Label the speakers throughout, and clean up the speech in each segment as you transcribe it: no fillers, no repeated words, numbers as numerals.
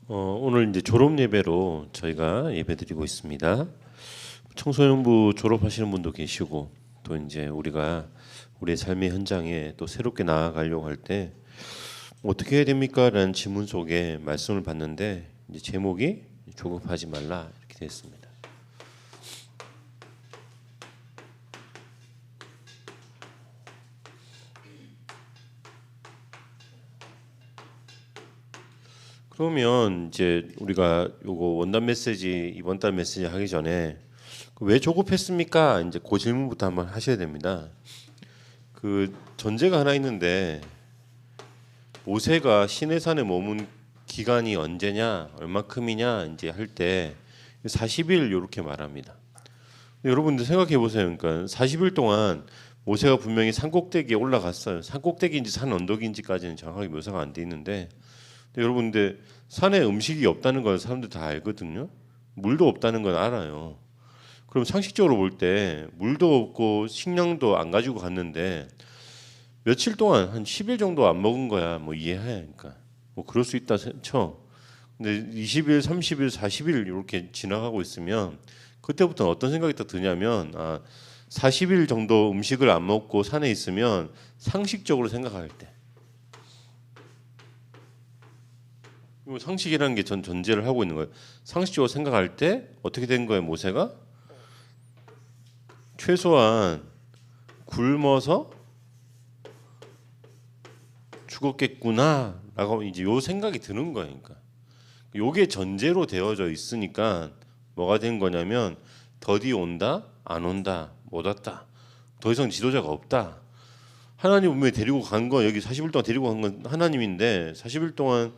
Speaker 1: 오늘 이제 졸업 예배로 저희가 예배드리고 있습니다. 청소년부 졸업하시는 분도 계시고 또 이제 우리가 우리의 삶의 현장에 또 새롭게 나아가려고 할 때 어떻게 해야 됩니까?라는 질문 속에 말씀을 봤는데 이제 제목이 조급하지 말라 이렇게 됐습니다. 그러면 이제 우리가 요거 원단 메시지 이번 달 메시지 하기 전에 왜 조급했습니까? 이제 그 질문부터 한번 하셔야 됩니다. 그 전제가 하나 있는데 모세가 시내산에 머문 기간이 언제냐, 얼마큼이냐 이제 할 때 40일 이렇게 말합니다. 여러분들 생각해 보세요. 그러니까 40일 동안 모세가 분명히 산 꼭대기에 올라갔어요. 산 꼭대기인지 산 언덕인지까지는 정확하게 묘사가 안 돼 있는데 여러분들 산에 음식이 없다는 걸 사람들 다 알거든요. 물도 없다는 건 알아요. 그럼 상식적으로 볼 때 물도 없고 식량도 안 가지고 갔는데 며칠 동안 한 10일 정도 안 먹은 거야. 뭐 이해해. 그러니까 뭐 그럴 수 있다 쳐. 근데 20일, 30일, 40일 이렇게 지나가고 있으면 그때부터는 어떤 생각이 더 드냐면 40일 정도 음식을 안 먹고 산에 있으면 상식적으로 생각할 때 상식이라는 게 전 전제를 하고 있는 거예요. 상식적으로 생각할 때 어떻게 된 거예요, 모세가? 최소한 굶어서 죽었겠구나라고 이제 요 생각이 드는 거예요. 그러니까 요게 전제로 되어져 있으니까 뭐가 된 거냐면 더디 온다, 안 온다, 못 왔다. 더 이상 지도자가 없다. 하나님 분명히 데리고 간 거 여기 40일 동안 데리고 간 건 하나님인데 40일 동안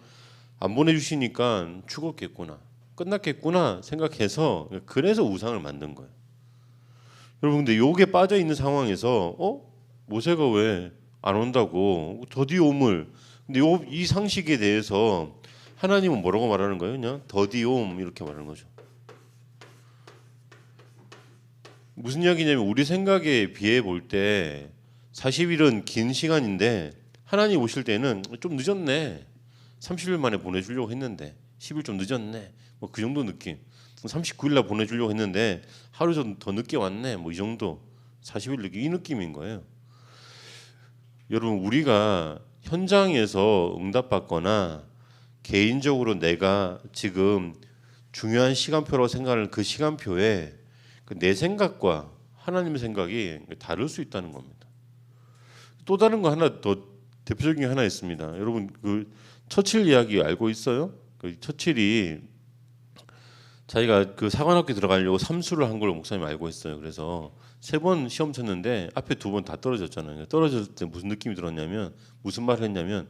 Speaker 1: 안 보내주시니까 죽었겠구나, 끝났겠구나 생각해서 그래서 우상을 만든 거예요. 여러분 근데 요게 빠져 있는 상황에서 모세가 왜 안 온다고 더디 옴을 근데 이 상식에 대해서 하나님은 뭐라고 말하는 거예요? 그냥 더디 옴 이렇게 말하는 거죠. 무슨 이야기냐면 우리 생각에 비해 볼 때 40일은 긴 시간인데 하나님 오실 때는 좀 늦었네. 30일 만에 보내주려고 했는데 10일 좀 늦었네. 뭐 그 정도 느낌. 39일 날 보내주려고 했는데 하루 좀 더 늦게 왔네. 뭐 이 정도. 40일 늦게 이 느낌인 거예요. 여러분 우리가 현장에서 응답받거나 개인적으로 내가 지금 중요한 시간표라고 생각하는 그 시간표에 내 생각과 하나님의 생각이 다를 수 있다는 겁니다. 또 다른 거 하나 더 대표적인 게 하나 있습니다. 여러분 그 처칠 이야기 알고 있어요? 그 처칠이 자기가 그 사관학교 들어가려고 삼수를 한 걸로 목사님 알고 있어요. 그래서 3번 시험 쳤는데 앞에 2번 다 떨어졌잖아요. 떨어졌을 때 무슨 느낌이 들었냐면 무슨 말을 했냐면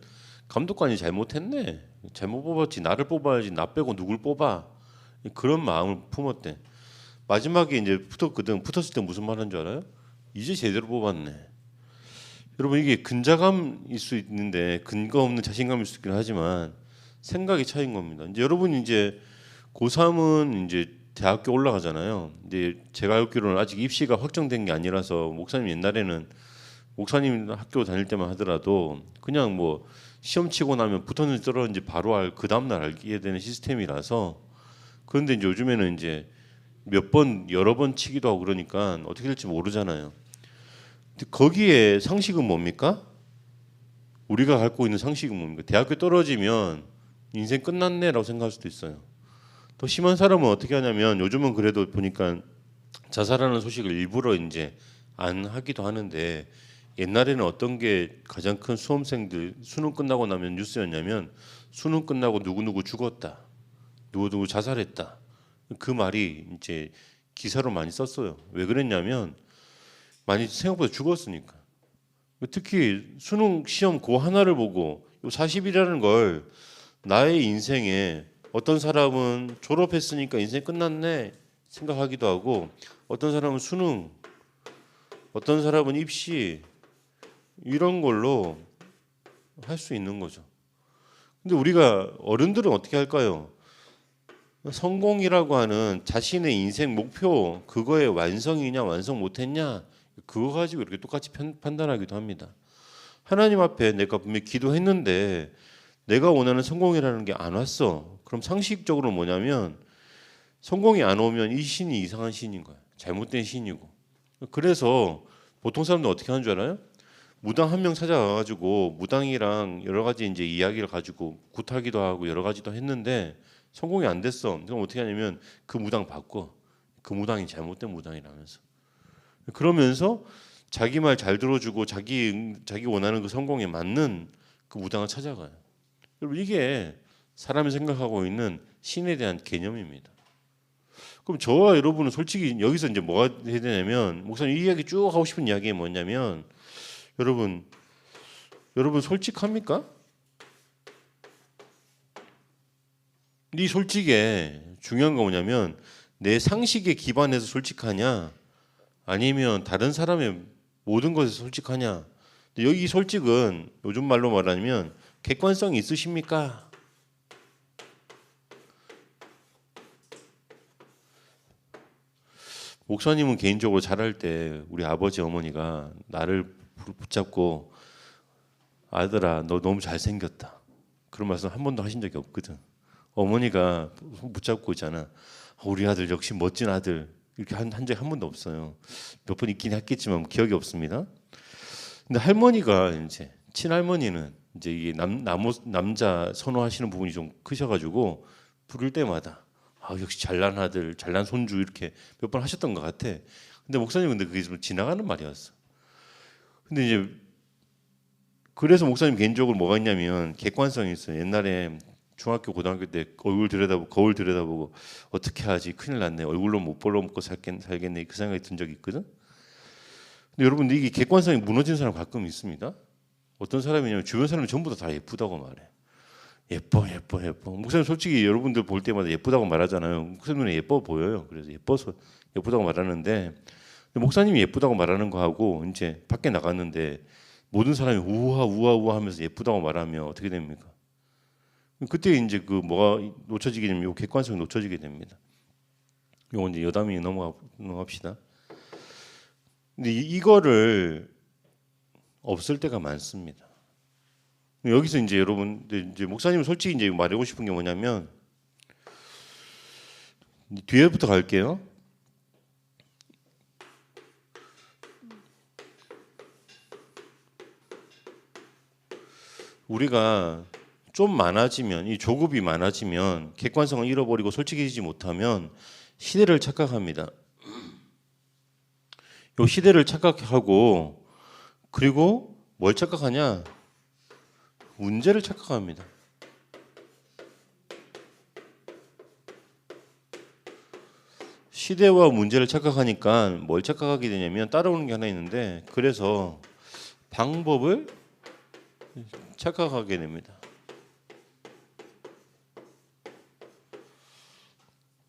Speaker 1: 감독관이 잘못했네. 잘못 뽑았지. 나를 뽑아야지. 나 빼고 누굴 뽑아. 그런 마음을 품었대. 마지막에 이제 붙었거든. 붙었을 때 무슨 말 한 줄 알아요? 이제 제대로 뽑았네. 여러분 이게 근자감일 수 있는데 근거 없는 자신감일 수 있긴 하지만 생각이 차이인 겁니다. 이제 여러분이 이제 고3은 이제 대학교 올라가잖아요. 이제 제가 알기로는 아직 입시가 확정된 게 아니라서 목사님 옛날에는 목사님 학교 다닐 때만 하더라도 그냥 뭐 시험 치고 나면 붙었는지 떨어졌는지 바로 그 다음날 알게 되는 시스템이라서 그런데 이제 요즘에는 이제 몇 번 여러 번 치기도 하고 그러니까 어떻게 될지 모르잖아요. 근데 거기에 상식은 뭡니까? 우리가 갖고 있는 상식은 뭡니까? 대학교 떨어지면 인생 끝났네라고 생각할 수도 있어요. 더 심한 사람은 어떻게 하냐면 요즘은 그래도 보니까 자살하는 소식을 일부러 이제 안 하기도 하는데 옛날에는 어떤 게 가장 큰 수험생들 수능 끝나고 나면 뉴스였냐면 수능 끝나고 누구누구 죽었다, 누구누구 자살했다. 그 말이 이제 기사로 많이 썼어요. 왜 그랬냐면 많이 생각보다 죽었으니까. 특히 수능 시험 그 하나를 보고 요 40이라는 걸 나의 인생에 어떤 사람은 졸업했으니까 인생 끝났네 생각하기도 하고 어떤 사람은 수능, 어떤 사람은 입시 이런 걸로 할 수 있는 거죠. 근데 우리가 어른들은 어떻게 할까요? 성공이라고 하는 자신의 인생 목표 그거의 완성이냐 완성 못했냐 그거 가지고 이렇게 똑같이 판단하기도 합니다. 하나님 앞에 내가 분명히 기도했는데 내가 원하는 성공이라는 게 안 왔어. 그럼 상식적으로 뭐냐면 성공이 안 오면 이 신이 이상한 신인 거야. 잘못된 신이고. 그래서 보통 사람들 어떻게 하는 줄 알아요? 무당 한 명 찾아가가지고 무당이랑 여러 가지 이제 이야기를 가지고 굿하기도 하고 여러 가지도 했는데 성공이 안 됐어. 그럼 어떻게 하냐면 그 무당 바꿔. 그 무당이 잘못된 무당이라면서. 그러면서 자기 말 잘 들어주고 자기 원하는 그 성공에 맞는 그 무당을 찾아가요. 여러분 이게 사람이 생각하고 있는 신에 대한 개념입니다. 그럼 저와 여러분은 솔직히 여기서 이제 뭐가 해야 되냐면 목사님 이 이야기 쭉 하고 싶은 이야기가 뭐냐면 여러분 솔직합니까? 이 솔직에 중요한 거 뭐냐면 내 상식에 기반해서 솔직하냐 아니면 다른 사람의 모든 것에 솔직하냐. 근데 여기 솔직은 요즘 말로 말하면 객관성이 있으십니까? 목사님은 개인적으로 자랄 때 우리 아버지 어머니가 나를 붙잡고 아들아 너 너무 잘생겼다 그런 말씀 한 번도 하신 적이 없거든. 어머니가 붙잡고 있잖아. 우리 아들 역시 멋진 아들 이렇게 한 적이 한 번도 없어요. 몇 번 있긴 했겠지만 기억이 없습니다. 근데 할머니가 이제 친할머니는 이제 이게 남자 선호하시는 부분이 좀 크셔가지고 부를 때마다 역시 잘난 아들, 잘난 손주 이렇게 몇 번 하셨던 것 같아. 근데 목사님 근데 그게 좀 지나가는 말이었어. 근데 이제 그래서 목사님 개인적으로 뭐가 있냐면 객관성이 있어요. 옛날에 중학교 고등학교 때 거울 들여다보고 어떻게 하지 큰일 났네 얼굴로 못 벌어먹고 살겠네 그 생각이 든 적이 있거든. 근데 여러분 이게 객관성이 무너진 사람 가끔 있습니다. 어떤 사람이냐면 주변 사람이 전부 다 예쁘다고 말해. 예뻐. 목사님 솔직히 여러분들 볼 때마다 예쁘다고 말하잖아요. 목사님 눈에 예뻐 보여요. 그래서 예뻐서 예쁘다고 말하는데 목사님이 예쁘다고 말하는 거하고 이제 밖에 나갔는데 모든 사람이 우와 하면서 예쁘다고 말하면 어떻게 됩니까? 그때 이제 그 뭐가 놓쳐지게 되면 요 객관성이 놓쳐지게 됩니다. 요거 이제 여담이 넘어갑시다. 근데 이거를 없을 때가 많습니다. 여기서 이제 여러분 이제 목사님은 솔직히 이제 말하고 싶은 게 뭐냐면 뒤에부터 갈게요. 우리가 좀 많아지면 이 조급이 많아지면 객관성을 잃어버리고 솔직해지지 못하면 시대를 착각합니다. 이 시대를 착각하고 그리고 뭘 착각하냐? 문제를 착각합니다. 시대와 문제를 착각하니까 뭘 착각하게 되냐면 따라오는 게 하나 있는데 그래서 방법을 착각하게 됩니다.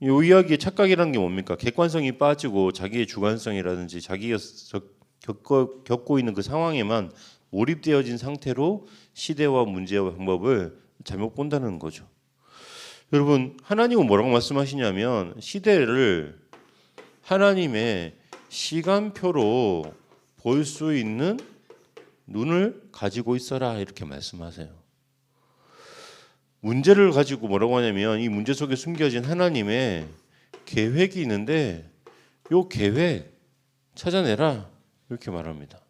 Speaker 1: 이 이야기의 착각이라는 게 뭡니까? 객관성이 빠지고 자기의 주관성이라든지 자기가 겪고 있는 그 상황에만 몰입되어진 상태로 시대와 문제와 방법을 잘못 본다는 거죠. 여러분 하나님은 뭐라고 말씀하시냐면 시대를 하나님의 시간표로 볼 수 있는 눈을 가지고 있어라 이렇게 말씀하세요. 문제를 가지고 뭐라고 하냐면 이 문제 속에 숨겨진 하나님의 계획이 있는데 이 계획 찾아내라 이렇게 말합니다.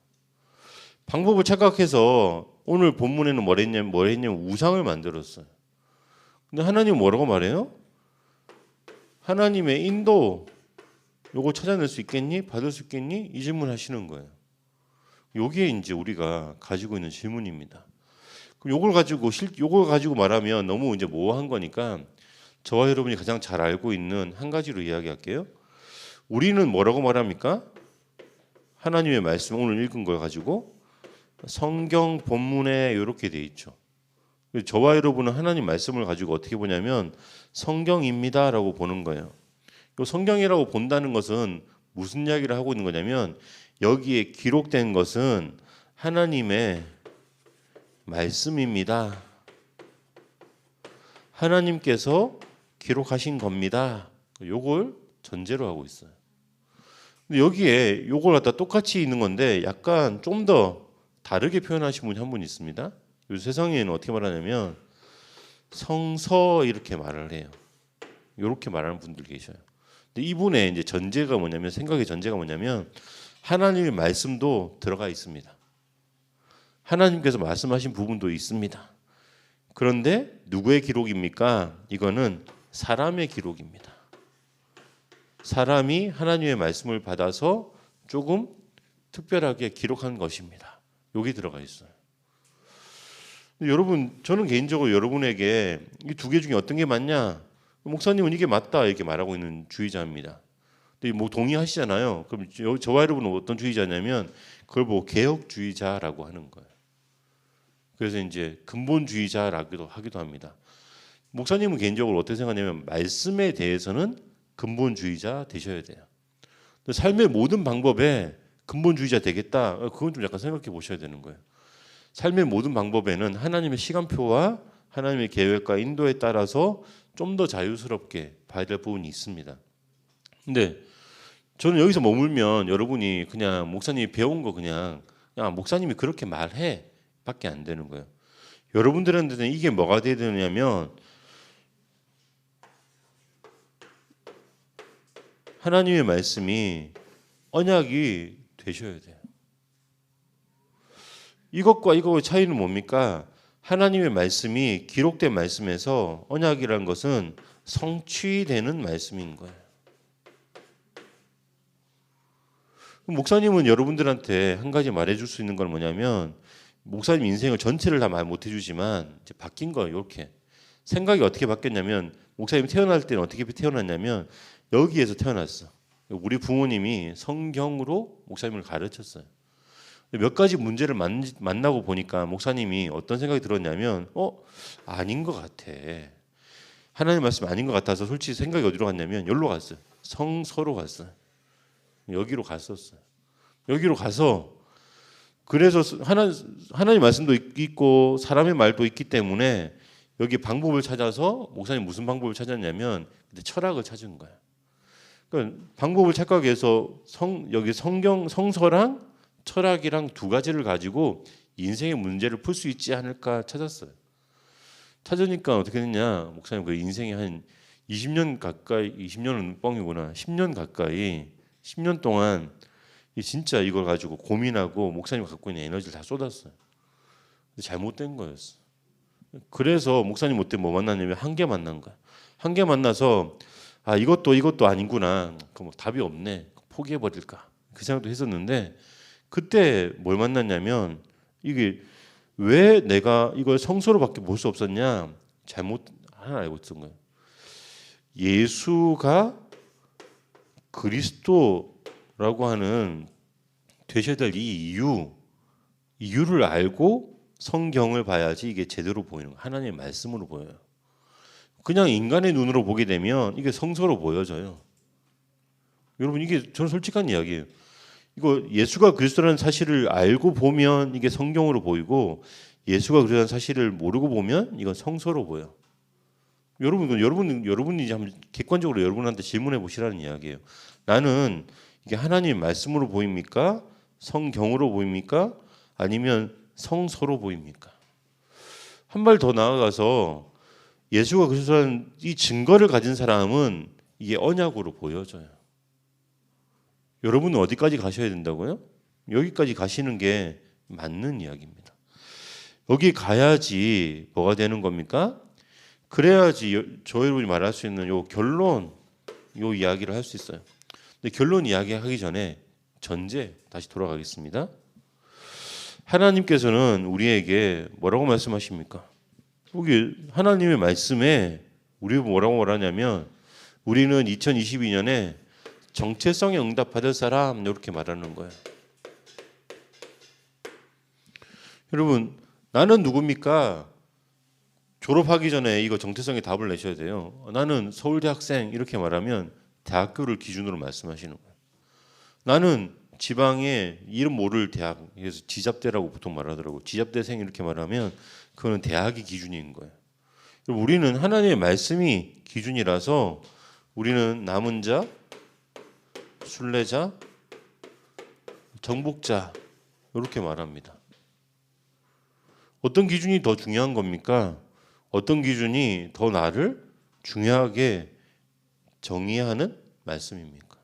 Speaker 1: 방법을 착각해서 오늘 본문에는 뭘 했냐면 우상을 만들었어요. 근데 하나님은 뭐라고 말해요? 하나님의 인도 요거 찾아낼 수 있겠니? 받을 수 있겠니? 이 질문 하시는 거예요. 요게 이제 우리가 가지고 있는 질문입니다. 그럼 요걸 가지고 말하면 너무 이제 모호한 거니까 저와 여러분이 가장 잘 알고 있는 한 가지로 이야기할게요. 우리는 뭐라고 말합니까? 하나님의 말씀 오늘 읽은 걸 가지고 성경 본문에 이렇게 돼 있죠. 저와 여러분은 하나님 말씀을 가지고 어떻게 보냐면 성경입니다라고 보는 거예요. 이 성경이라고 본다는 것은 무슨 이야기를 하고 있는 거냐면 여기에 기록된 것은 하나님의 말씀입니다. 하나님께서 기록하신 겁니다. 요걸 전제로 하고 있어요. 근데 여기에 요걸 갖다 똑같이 있는 건데 약간 좀 더 다르게 표현하신 분이 한 분 있습니다. 요새 세상에는 어떻게 말하냐면 성서 이렇게 말을 해요. 이렇게 말하는 분들 계셔요. 근데 이분의 이제 전제가 뭐냐면 생각의 전제가 뭐냐면 하나님의 말씀도 들어가 있습니다. 하나님께서 말씀하신 부분도 있습니다. 그런데 누구의 기록입니까? 이거는 사람의 기록입니다. 사람이 하나님의 말씀을 받아서 조금 특별하게 기록한 것입니다. 여기 들어가 있어요. 여러분, 저는 개인적으로 여러분에게 이 두 개 중에 어떤 게 맞냐? 목사님은 이게 맞다 이렇게 말하고 있는 주의자입니다. 근데 뭐 동의하시잖아요. 그럼 저와 여러분은 어떤 주의자냐면 그걸 보고 개혁주의자라고 하는 거예요. 그래서 이제 근본주의자라기도 하기도 합니다. 목사님은 개인적으로 어떻게 생각하냐면 말씀에 대해서는 근본주의자 되셔야 돼요. 삶의 모든 방법에 근본주의자 되겠다. 그건 좀 약간 생각해 보셔야 되는 거예요. 삶의 모든 방법에는 하나님의 시간표와 하나님의 계획과 인도에 따라서 좀 더 자유스럽게 봐야 될 부분이 있습니다. 근데 저는 여기서 머물면 여러분이 그냥 목사님이 배운 거 그냥 목사님이 그렇게 말해 밖에 안 되는 거예요. 여러분들한테는 이게 뭐가 돼야 되냐면 하나님의 말씀이 언약이 되셔야 돼요. 이것과 이거의 차이는 뭡니까? 하나님의 말씀이 기록된 말씀에서 언약이라는 것은 성취되는 말씀인 거예요. 목사님은 여러분들한테 한 가지 말해줄 수 있는 건 뭐냐면 목사님 인생을 전체를 다 말 못해주지만 이제 바뀐 거예요. 이렇게 생각이 어떻게 바뀌었냐면 목사님 태어날 때는 어떻게 태어났냐면 여기에서 태어났어. 우리 부모님이 성경으로 목사님을 가르쳤어요. 몇 가지 문제를 만나고 보니까 목사님이 어떤 생각이 들었냐면 아닌 것 같아. 하나님 말씀 아닌 것 같아서 솔직히 생각이 어디로 갔냐면 여기로 갔어요. 성서로 갔어요. 여기로 갔었어요. 여기로 가서 그래서 하나님 말씀도 있고 사람의 말도 있기 때문에 여기 방법을 찾아서 목사님 무슨 방법을 찾았냐면 철학을 찾은 거예요. 그러니까 방법을 찾기 위해서 여기 성서랑 철학이랑 두 가지를 가지고 인생의 문제를 풀 수 있지 않을까 찾았어요. 찾으니까 어떻게 됐냐? 목사님 그 인생이 한 20년 가까이 20년은 뻥이구나. 10년 가까이 10년 동안 진짜 이걸 가지고 고민하고 목사님 갖고 있는 에너지를 다 쏟았어요. 잘못된 거였어. 그래서 목사님 못 때 뭐 만났냐면 한계 만난 거야. 한계 만나서 이것도 아니구나. 그럼 답이 없네. 포기해 버릴까? 그 생각도 했었는데 그때 뭘 만났냐면 이게 왜 내가 이걸 성서로밖에 볼 수 없었냐? 잘못 하나 알고 있던 거예요. 예수가 그리스도라고 하는 되셔야 될 이 이유를 알고 성경을 봐야지 이게 제대로 보이는 거예요. 하나님의 말씀으로 보여요. 그냥 인간의 눈으로 보게 되면 이게 성서로 보여져요. 여러분 이게 저는 솔직한 이야기예요. 이거 예수가 그리스도라는 사실을 알고 보면 이게 성경으로 보이고 예수가 그리스도라는 사실을 모르고 보면 이건 성서로 보여. 여러분이 이제 한번 객관적으로 여러분한테 질문해 보시라는 이야기예요. 나는 이게 하나님 말씀으로 보입니까? 성경으로 보입니까? 아니면 성서로 보입니까? 한 발 더 나아가서 예수가 그리스도라는 이 증거를 가진 사람은 이게 언약으로 보여져요. 여러분은 어디까지 가셔야 된다고요? 여기까지 가시는 게 맞는 이야기입니다. 여기 가야지 뭐가 되는 겁니까? 그래야지 저 여러분이 말할 수 있는 요 결론, 요 이야기를 할 수 있어요. 근데 결론 이야기하기 전에 전제 다시 돌아가겠습니다. 하나님께서는 우리에게 뭐라고 말씀하십니까? 여기 하나님의 말씀에 우리 뭐라고 말하냐면 우리는 2022년에 정체성에 응답받을 사람 이렇게 말하는 거예요. 여러분 나는 누굽니까? 졸업하기 전에 이거 정체성에 답을 내셔야 돼요. 나는 서울대 학생 이렇게 말하면 대학교를 기준으로 말씀하시는 거예요. 나는 지방에 이름 모를 대학, 그래서 지잡대라고 보통 말하더라고요. 지잡대생 이렇게 말하면 그거는 대학이 기준인 거예요. 우리는 하나님의 말씀이 기준이라서 우리는 남은 자, 순례자, 정복자 이렇게 말합니다. 어떤 기준이 더 중요한 겁니까? 어떤 기준이 더 나를 중요하게 정의하는 말씀입니까?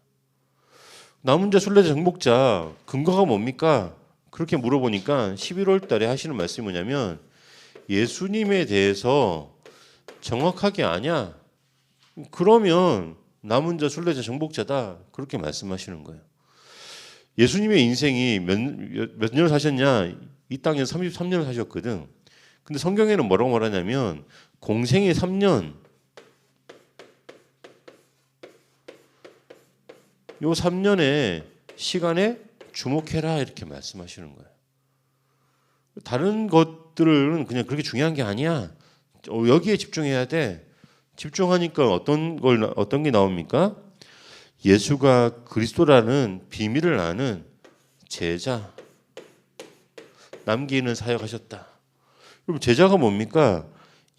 Speaker 1: 남은 자 순례자 정복자 근거가 뭡니까? 그렇게 물어보니까 11월 달에 하시는 말씀이 뭐냐면 예수님에 대해서 정확하게 아냐? 그러면 남은 자 순례자 정복자다. 그렇게 말씀하시는 거예요. 예수님의 인생이 몇 년을 사셨냐? 이 땅에 33년을 사셨거든. 근데 성경에는 뭐라고 말하냐면 공생의 3년, 요 3년의 시간에 주목해라 이렇게 말씀하시는 거예요. 다른 것들은 그냥 그렇게 중요한 게 아니야. 여기에 집중해야 돼. 집중하니까 어떤 게 나옵니까? 예수가 그리스도라는 비밀을 아는 제자, 남기는 사역하셨다. 그럼 제자가 뭡니까?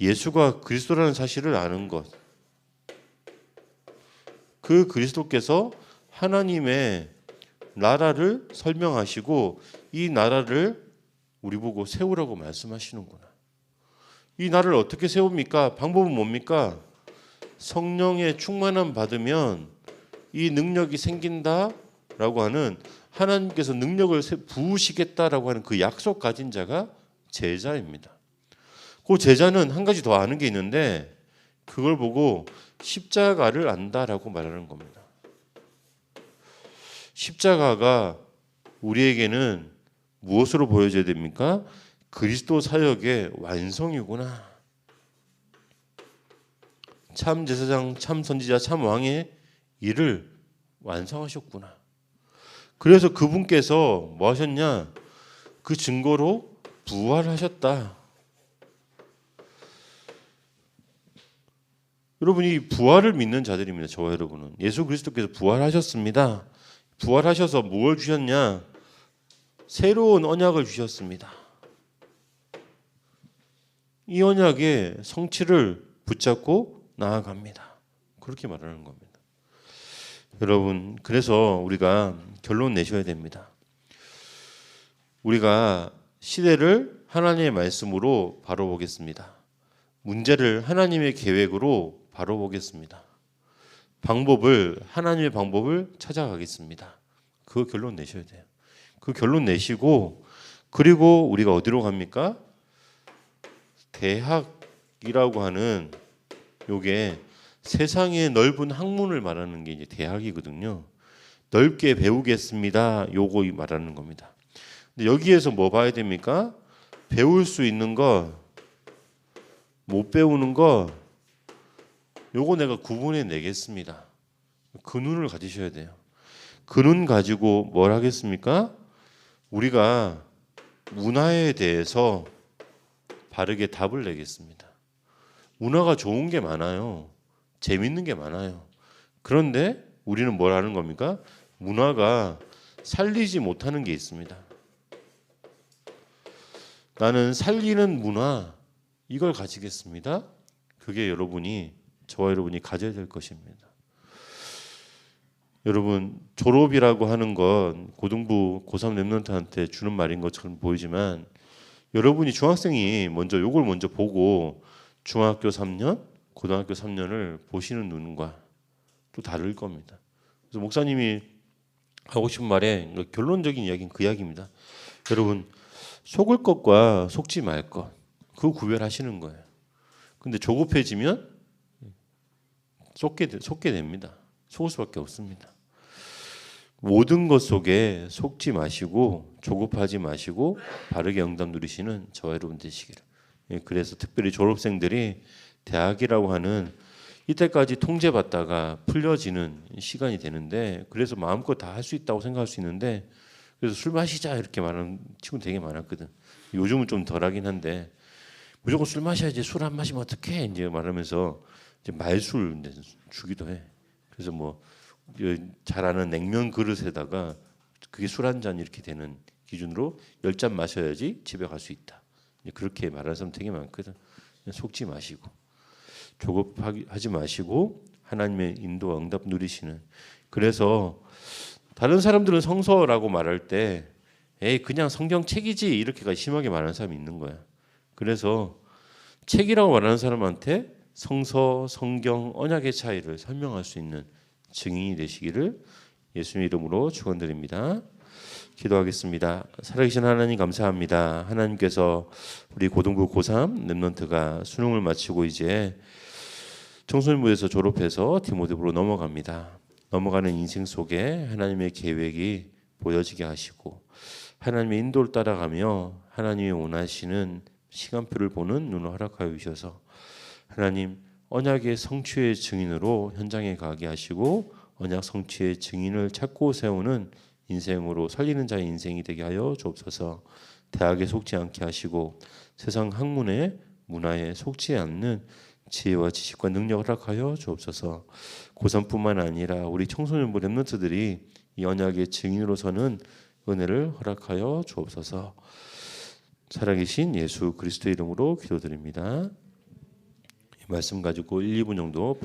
Speaker 1: 예수가 그리스도라는 사실을 아는 것. 그 그리스도께서 하나님의 나라를 설명하시고 이 나라를 우리 보고 세우라고 말씀하시는구나. 이 나라를 어떻게 세웁니까? 방법은 뭡니까? 성령의 충만함 받으면 이 능력이 생긴다라고 하는 하나님께서 능력을 부으시겠다라고 하는 그 약속 가진 자가 제자입니다. 그 제자는 한 가지 더 아는 게 있는데 그걸 보고 십자가를 안다라고 말하는 겁니다. 십자가가 우리에게는 무엇으로 보여져야 됩니까? 그리스도 사역의 완성이구나. 참 제사장, 참 선지자, 참 왕의 일을 완성하셨구나. 그래서 그분께서 뭐 하셨냐? 그 증거로 부활하셨다. 여러분이 부활을 믿는 자들입니다. 저와 여러분은 예수 그리스도께서 부활하셨습니다. 부활하셔서 무엇을 주셨냐? 새로운 언약을 주셨습니다. 이 언약의 성취를 붙잡고 나아갑니다. 그렇게 말하는 겁니다. 여러분, 그래서 우리가 결론 내셔야 됩니다. 우리가 시대를 하나님의 말씀으로 바로 보겠습니다. 문제를 하나님의 계획으로 바로 보겠습니다. 하나님의 방법을 찾아가겠습니다. 그 결론 내셔야 돼요. 그 결론 내시고 그리고 우리가 어디로 갑니까? 대학이라고 하는 요게 세상의 넓은 학문을 말하는 게 이제 대학이거든요. 넓게 배우겠습니다. 요거 말하는 겁니다. 근데 여기에서 뭐 봐야 됩니까? 배울 수 있는 거, 못 배우는 거, 요거 내가 구분해 내겠습니다. 그 눈을 가지셔야 돼요. 그 눈 가지고 뭘 하겠습니까? 우리가 문화에 대해서 바르게 답을 내겠습니다. 문화가 좋은 게 많아요. 재밌는 게 많아요. 그런데 우리는 뭘 하는 겁니까? 문화가 살리지 못하는 게 있습니다. 나는 살리는 문화, 이걸 가지겠습니다. 그게 저와 여러분이 가져야 될 것입니다. 여러분, 졸업이라고 하는 건 고등부 고3 랩런트한테 주는 말인 것처럼 보이지만 여러분이 중학생이 요걸 먼저 보고 중학교 3년, 고등학교 3년을 보시는 눈과 또 다를 겁니다. 그래서 목사님이 하고 싶은 말의 결론적인 이야기는 그 이야기입니다. 여러분, 속을 것과 속지 말 것, 그 구별하시는 거예요. 근데 조급해지면 속게 됩니다. 속을 수밖에 없습니다. 모든 것 속에 속지 마시고 조급하지 마시고 바르게 응답 누리시는 저와 여러분 되시기를. 그래서 특별히 졸업생들이 대학이라고 하는 이때까지 통제받다가 풀려지는 시간이 되는데 그래서 마음껏 다 할 수 있다고 생각할 수 있는데 그래서 술 마시자 이렇게 말하는 친구 되게 많았거든. 요즘은 좀 덜하긴 한데 무조건 술 마셔야지 술 안 마시면 어떡해 이제 말하면서 이제 말술 이제 주기도 해. 그래서 뭐 잘 아는 냉면 그릇에다가 그게 술 한 잔 이렇게 되는 기준으로 10잔 마셔야지 집에 갈 수 있다. 그렇게 말하는 사람 되게 많거든. 속지 마시고 조급하지 마시고 하나님의 인도와 응답 누리시는. 그래서 다른 사람들은 성서라고 말할 때 에이 그냥 성경책이지 이렇게까지 심하게 말하는 사람이 있는 거야. 그래서 책이라고 말하는 사람한테 성서, 성경, 언약의 차이를 설명할 수 있는 증인이 되시기를 예수님 이름으로 축원드립니다. 기도하겠습니다. 살아계신 하나님 감사합니다. 하나님께서 우리 고등부 고3 랩런트가 수능을 마치고 이제 청소년부에서 졸업해서 디모데부로 넘어갑니다. 넘어가는 인생 속에 하나님의 계획이 보여지게 하시고 하나님의 인도를 따라가며 하나님이 원하시는 시간표를 보는 눈을 허락하여 주셔서 하나님 언약의 성취의 증인으로 현장에 가게 하시고 언약 성취의 증인을 찾고 세우는 인생으로 살리는 자의 인생이 되게 하여 주옵소서. 대학에 속지 않게 하시고 세상 학문에 문화에 속지 않는 지혜와 지식과 능력을 허락하여 주옵소서. 고3뿐만 아니라 우리 청소년부 랩런트들이 이 언약의 증인으로서는 은혜를 허락하여 주옵소서. 살아계신 예수 그리스도 이름으로 기도드립니다. 이 말씀 가지고 1, 2분 정도